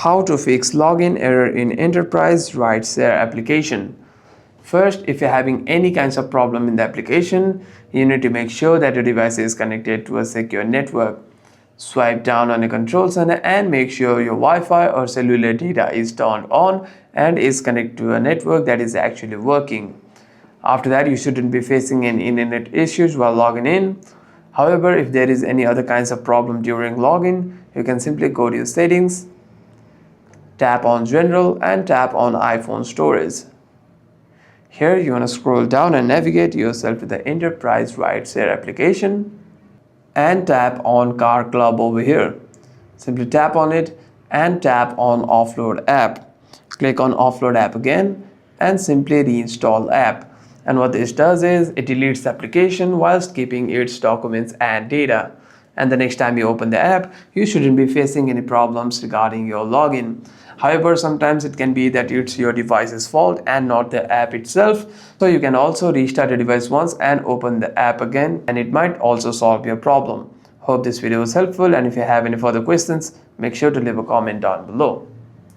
How to fix login error in Enterprise Rideshare application. First, if you're having any kinds of problem in the application, you need to make sure that your device is connected to a secure network. Swipe down on the control center and make sure your Wi-Fi or cellular data is turned on and is connected to a network that is actually working. After that, you shouldn't be facing any internet issues while logging in. However, if there is any other kinds of problem during login, you can simply go to your settings, tap on General and tap on iPhone Storage. Here you want to scroll down and navigate yourself to the Enterprise Rideshare application and tap on Car Club over here. Simply tap on it and tap on Offload App. Click on Offload App again and simply reinstall app. And what this does is it deletes the application whilst keeping its documents and data. And the next time you open the app, you shouldn't be facing any problems regarding your login. However, sometimes it can be that it's your device's fault and not the app itself. So you can also restart your device once and open the app again, and it might also solve your problem. Hope this video was helpful, and if you have any further questions, make sure to leave a comment down below.